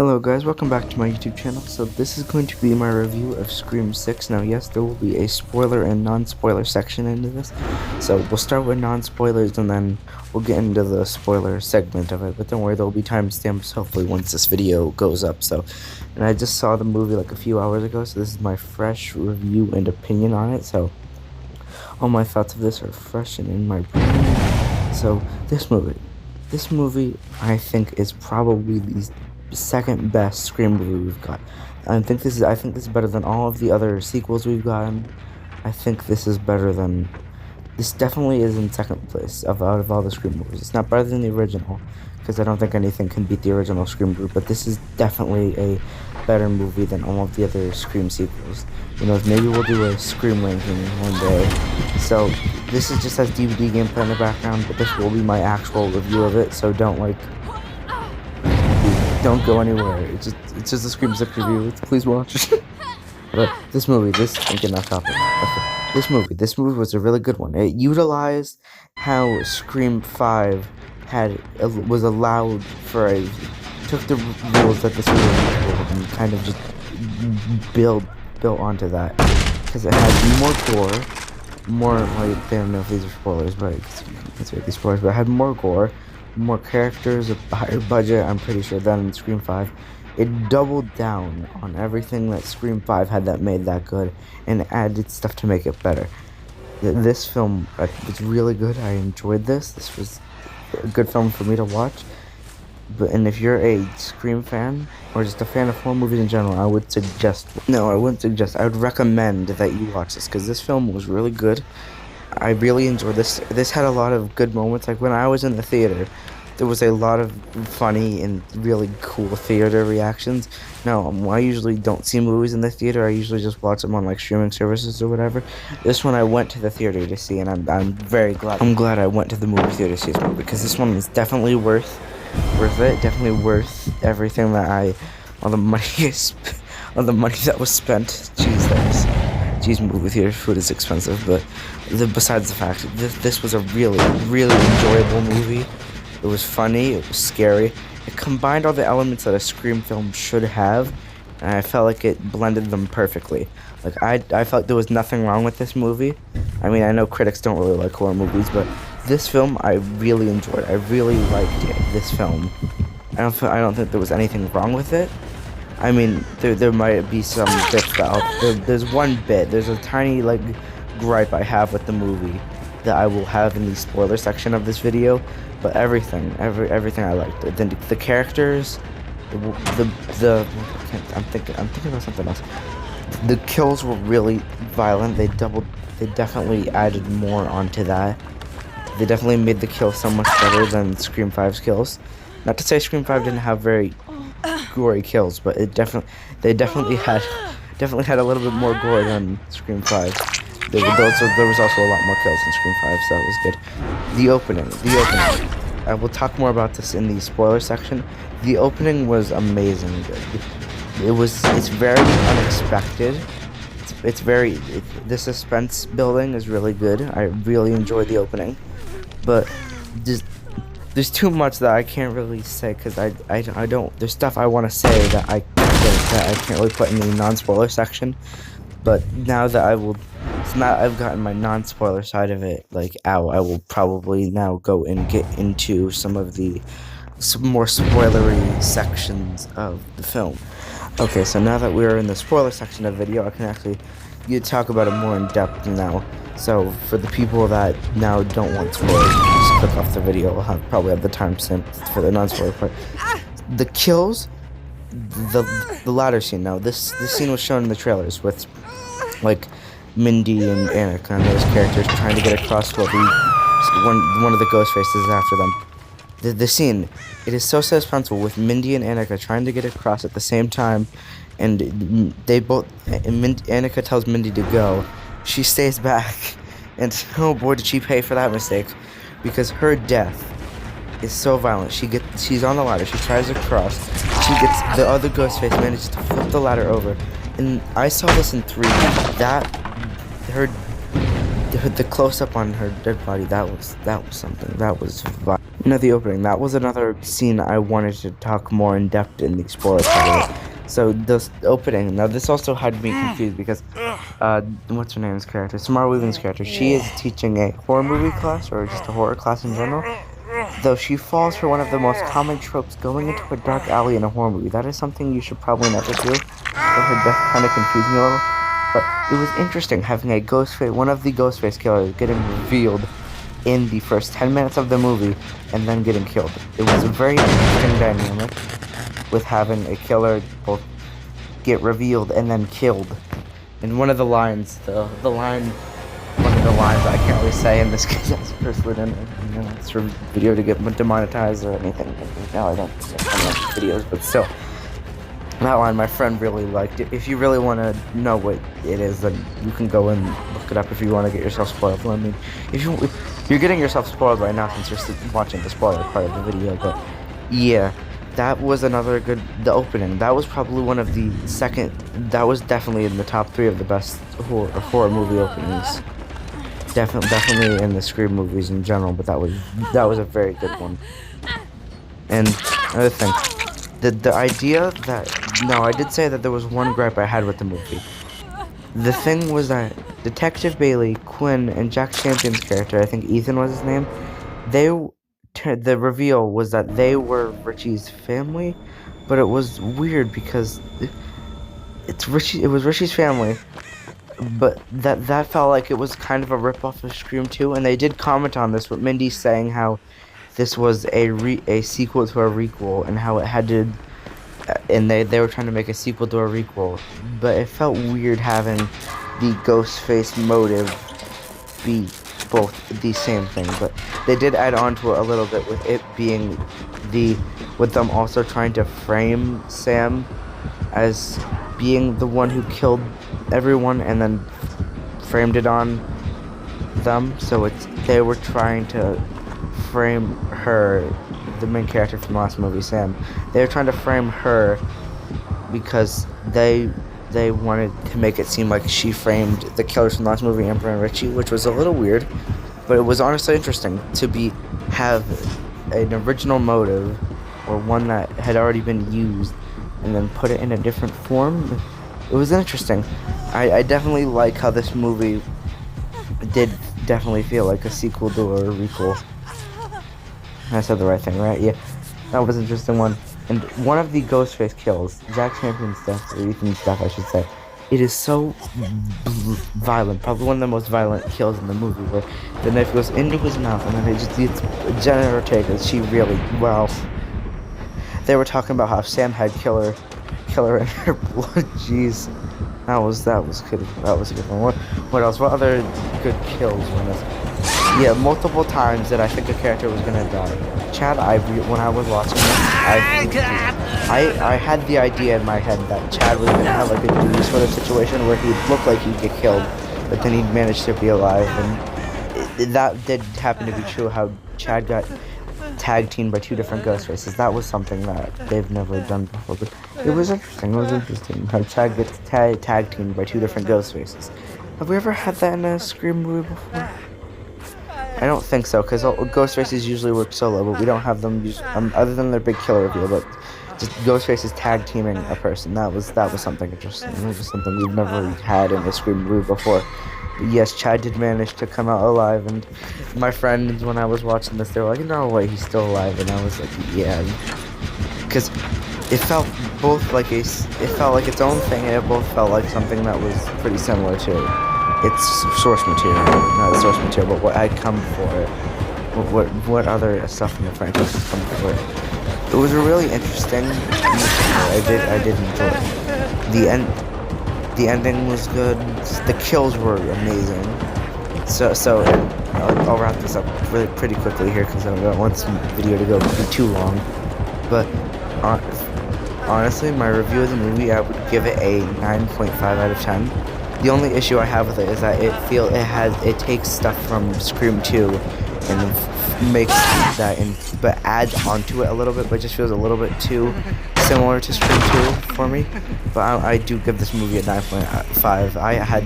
Hello guys, welcome back to my YouTube channel. So this is going to be my review of Scream 6. Now yes, there will be a spoiler and non-spoiler section into this. So we'll start with non-spoilers and then we'll get into the spoiler segment of it. But don't worry, there will be timestamps hopefully once this video goes up. And I just saw the movie like a few hours ago, so this is my fresh review and opinion on it. So all my thoughts of this are fresh and in my brain. So this movie I think is probably the second best Scream movie we've got. I think this is better than all of the other sequels we've gotten. I think this definitely is in second place out of all the Scream movies. It's not better than the original, because I don't think anything can beat the original Scream movie, but this is definitely a better movie than all of the other Scream sequels. You know, maybe we'll do a Scream ranking one day. So this is just has DVD gameplay in the background, but this will be my actual review of it, so don't go anywhere. It's just a Scream 6 review. Please watch. But this movie was a really good one. It utilized how Scream 5 was allowed took the rules that this movie had and kind of just built onto that, because it had more like, I don't know if these are spoilers, but these spoilers, but it had more gore, more characters, a higher budget, I'm pretty sure, than in Scream 5. It doubled down on everything that Scream 5 had that made that good, and added stuff to make it better. This film was really good. I enjoyed this. This was a good film for me to watch. And if you're a Scream fan, or just a fan of horror movies in general, I would recommend that you watch this, because this film was really good. I really enjoyed this. This had a lot of good moments. Like when I was in the theater, there was a lot of funny and really cool theater reactions. Now, I usually don't see movies in the theater. I usually just watch them on like streaming services or whatever. This one I went to the theater to see, and I'm very glad. I'm glad I went to the movie theater to see this movie, because this one is definitely worth it. Definitely worth everything that all the money that was spent. Jeez, movie theater food is expensive, but besides the fact, this was a really, really enjoyable movie. It was funny, it was scary. It combined all the elements that a Scream film should have, and I felt like it blended them perfectly. Like, I felt there was nothing wrong with this movie. I mean, I know critics don't really like horror movies, but this film I really enjoyed. I really liked this film. I don't think there was anything wrong with it. I mean, there might be some bits there's one bit, there's a tiny, like, gripe I have with the movie that I will have in the spoiler section of this video, but everything I liked. The characters, I'm thinking about something else. The kills were really violent. They definitely added more onto that. They definitely made the kills so much better than Scream 5's kills. Not to say Scream 5 didn't have very gory kills, but they definitely had a little bit more gore than Scream 5. There was also a lot more kills in Scream 5, so it was good. The opening. I will talk more about this in the spoiler section. The opening was amazing. It's very unexpected. The suspense building is really good. I really enjoyed the opening, but there's too much that I can't really say, because I don't. There's stuff I want to say that I can't really put in the non-spoiler section. But now that I've gotten my non-spoiler side of it out, I will probably now go and get into some more spoilery sections of the film. Okay, so now that we're in the spoiler section of the video, I can actually talk about it more in depth now. So for the people that now don't want spoilers, just click off the video. I'll probably have the timestamp for the non-spoiler part. The kills, the ladder scene. Now this scene was shown in the trailers with like Mindy and Annika and those characters trying to get across one of the ghost faces is after them. The scene, it is so suspenseful with Mindy and Annika trying to get across at the same time, and Annika tells Mindy to go. She stays back, and oh boy, did she pay for that mistake, because her death is so violent. She's on the ladder. She tries to cross. The other ghost face manages to flip the ladder over, and I saw this in 3D. The close up on her dead body. That was something. That was violent. The opening. That was another scene I wanted to talk more in depth in the spoiler part of it. So this opening. Now this also had me confused because, what's her name's character? Samara Weaving's character. She is teaching a horror movie class or just a horror class in general. Though she falls for one of the most common tropes, going into a dark alley in a horror movie. That is something you should probably never do. So her death kind of confused me a little. But it was interesting having a Ghostface, one of the Ghostface killers, getting revealed in the first 10 minutes of the movie and then getting killed. It was a very interesting dynamic with having a killer both get revealed and then killed. And one of the lines, one of the lines I can't really say in this case as a curse word, and it's for video to get demonetized or anything. No, I don't like videos, but still. That line, my friend really liked it. If you really want to know what it is, then you can go and look it up if you want to get yourself spoiled. I mean, if you're getting yourself spoiled right now since you're watching the spoiler part of the video, but yeah, that was another good, the opening. That was probably one of the that was definitely in the top 3 of the best horror movie openings. Definitely in the Scream movies in general, but that was a very good one. And another thing, the idea that, no, I did say that there was one gripe I had with the movie. The thing was that Detective Bailey, Quinn, and Jack Champion's character, I think Ethan was his name, the reveal was that they were Richie's family, but it was weird because it was Richie's family, but that felt like it was kind of a ripoff of Scream 2, and they did comment on this with Mindy saying how this was a sequel to a requel, and how it had to, and they were trying to make a sequel to a requel, but it felt weird having the Ghostface motive be both the same thing. But they did add on to it a little bit with it being with them also trying to frame Sam as being the one who killed everyone and then framed it on them. So they were trying to frame her, the main character from the last movie, Sam. They were trying to frame her because they wanted to make it seem like she framed the killers from the last movie, Amber and Richie, which was a little weird, but it was honestly interesting to have an original motive or one that had already been used and then put it in a different form. It was interesting. I definitely like how this movie did definitely feel like a sequel to a requel. I said the right thing, right? Yeah, that was an interesting one. And one of the Ghostface kills, Jack Champion's death, or Ethan's death, I should say, it is so violent. Probably one of the most violent kills in the movie, where the knife goes into his mouth, and then it's Jenna Ortega. She really, well, they were talking about how Sam had killer in her blood. Jeez, that was good. That was a good one. What else? What other good kills were this? Yeah, multiple times that I think a character was gonna die. Chad, when I was watching this, I had the idea in my head that Chad was gonna have like a Dewey sort of situation where he'd look like he'd get killed, but then he'd manage to be alive, and that did happen to be true. How Chad got tag teamed by 2 different Ghostfaces. That was something that they've never done before, but it was interesting. It was interesting how Chad gets tag teamed by 2 different Ghostfaces. Have we ever had that in a Scream movie before? I don't think so, because Ghostfaces usually work solo, but we don't have them other than their big killer reveal, but just Ghostfaces tag teaming a person. That was something interesting. It was something we've never had in a Scream movie before. But yes, Chad did manage to come out alive, and my friends, when I was watching this, they were like, "No way, he's still alive," and I was like, "Yeah," because it felt like its own thing, and it both felt like something that was pretty similar to its source material, not the source material, but what had come before it. What other stuff in the franchise has come before it. It was a really interesting musical. I did enjoy it. The ending was good. The kills were amazing. So I'll wrap this up really pretty quickly here because I don't want this video to go too long. But honestly, my review of the movie, I would give it a 9.5 out of 10. The only issue I have with it is that it takes stuff from Scream 2 and makes that but adds onto it a little bit, but it just feels a little bit too similar to Scream 2 for me. But I do give this movie a 9.5. I had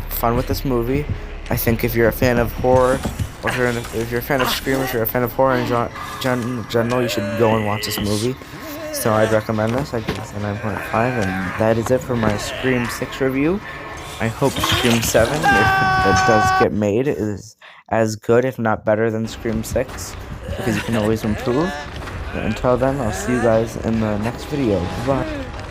fun with this movie. I think if you're a fan of horror Or if you're a fan of Scream, if you're a fan of horror in general, you should go and watch this movie. So I'd recommend this. I give this a 9.5, and that is it for my Scream 6 review. I hope Scream 7, if it does get made, is as good, if not better, than Scream 6, because you can always improve. Until then, I'll see you guys in the next video. Bye.